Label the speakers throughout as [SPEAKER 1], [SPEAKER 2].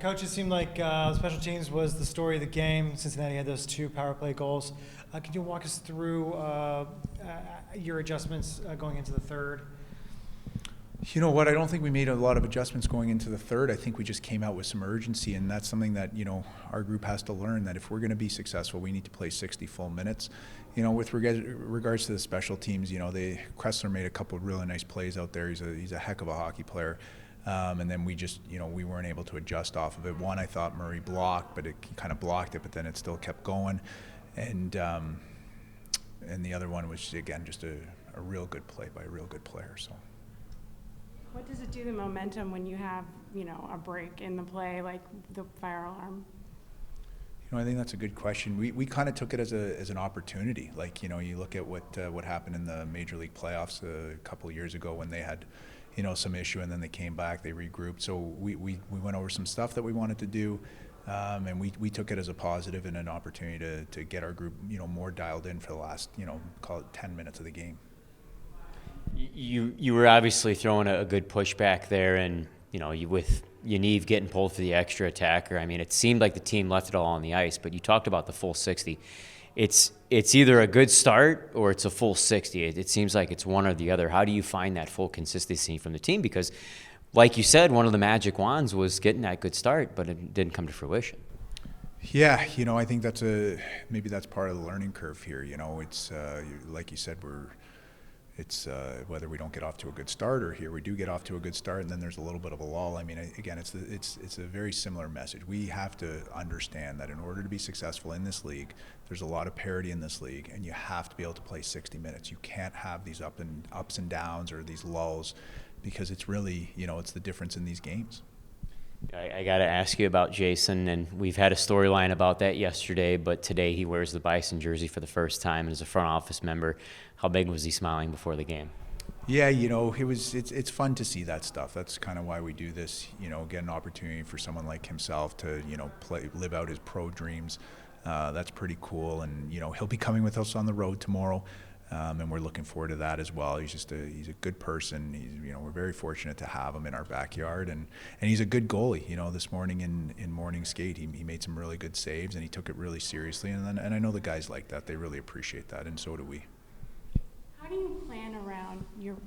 [SPEAKER 1] Coach, it seemed like special teams was the story of the game. Cincinnati had those 2 power play goals. Could you walk us through your adjustments going into the third?
[SPEAKER 2] You know what? I don't think we made a lot of adjustments going into the third. I think we just came out with some urgency, and that's something that, our group has to learn, that if we're going to be successful, we need to play 60 full minutes. With regards to the special teams, Kressler made a couple of really nice plays out there. He's a heck of a hockey player. And then we just, we weren't able to adjust off of it. One, I thought Murray blocked, but it kind of blocked it, but then it still kept going. And the other one was, again, just a real good play by a real good player. So.
[SPEAKER 3] What does it do to momentum when you have, a break in the play, like the fire alarm?
[SPEAKER 2] I think that's a good question. We kind of took it as an opportunity. Like, you look at what happened in the Major League playoffs a couple of years ago when they had, some issue, and then they came back, they regrouped. So we went over some stuff that we wanted to do, and we took it as a positive and an opportunity to get our group, more dialed in for the last, call it 10 minutes of the game.
[SPEAKER 4] You were obviously throwing a good pushback there, and with Yaniv getting pulled for the extra attacker, I mean, it seemed like the team left it all on the ice. But you talked about the full 60. It's either a good start or it's a full 60. It seems like it's one or the other. How do you find that full consistency from the team? Because, like you said, one of the magic wands was getting that good start, but it didn't come to fruition.
[SPEAKER 2] Yeah, I think maybe that's part of the learning curve here. It's like you said, it's whether we don't get off to a good start or here we do get off to a good start, and then there's a little bit of a lull. I mean, again, it's a very similar message. We have to understand that in order to be successful in this league, there's a lot of parity in this league, and you have to be able to play 60 minutes. You can't have these ups and downs or these lulls, because it's really, it's the difference in these games.
[SPEAKER 4] I got to ask you about Jason, and we've had a storyline about that yesterday, but today he wears the Bison jersey for the first time as a front office member. How big was he smiling before the game?
[SPEAKER 2] Yeah, it's fun to see that stuff. That's kind of why we do this, get an opportunity for someone like himself to, live out his pro dreams. That's pretty cool, and, he'll be coming with us on the road tomorrow. And we're looking forward to that as well. He's a good person. We're very fortunate to have him in our backyard, and he's a good goalie. This morning in morning skate, he made some really good saves, and he took it really seriously. And I know the guys like that. They really appreciate that, and so do we.
[SPEAKER 3] How do you plan around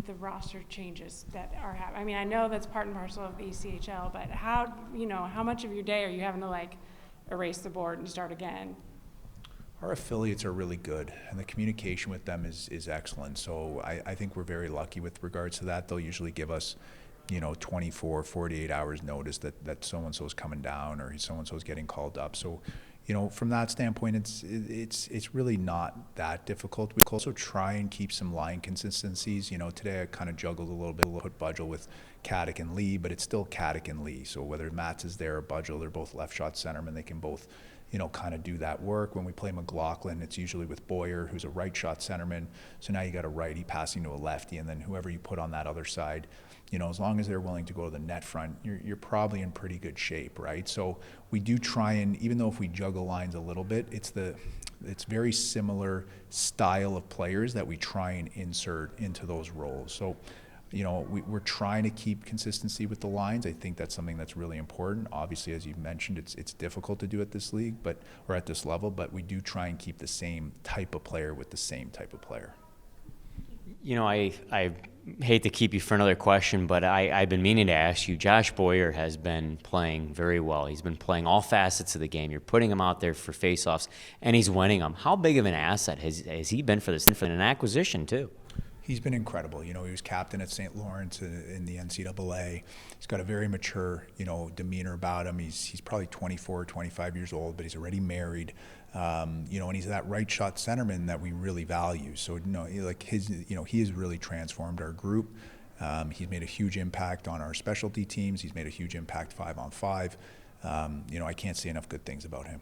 [SPEAKER 3] the roster changes that are happening? I mean, I know that's part and parcel of the ECHL, but how much of your day are you having to erase the board and start again?
[SPEAKER 2] Our affiliates are really good, and the communication with them is excellent. So I think we're very lucky with regards to that. They'll usually give us, 24, 48 hours notice that so-and-so's coming down or so-and-so's getting called up. So, from that standpoint, it's really not that difficult. We also try and keep some line consistencies. Today I kind of juggled a little bit, put Budgel with Caddick and Lee, but it's still Caddick and Lee. So whether Matz is there or Budgel, they're both left shot centermen. They can both kind of do that work. When we play McLaughlin, it's usually with Boyer, who's a right shot centerman. So now you got a righty passing to a lefty, and then whoever you put on that other side, as long as they're willing to go to the net front, you're probably in pretty good shape, right? So we do try, and even though if we juggle lines a little bit, it's very similar style of players that we try and insert into those roles. So we're trying to keep consistency with the lines. I think that's something that's really important. Obviously, as you've mentioned, it's difficult to do at this league, or at this level, but we do try and keep the same type of player with the same type of player.
[SPEAKER 4] I hate to keep you for another question, but I've been meaning to ask you. Josh Boyer has been playing very well. He's been playing all facets of the game. You're putting him out there for faceoffs, and he's winning them. How big of an asset has he been for this, for an acquisition too?
[SPEAKER 2] He's been incredible. He was captain at St. Lawrence in the NCAA. He's got a very mature, demeanor about him. He's probably 24 or 25 years old, but he's already married. And he's that right shot centerman that we really value. So, he has really transformed our group. He's made a huge impact on our specialty teams. He's made a huge impact 5-on-5. I can't say enough good things about him.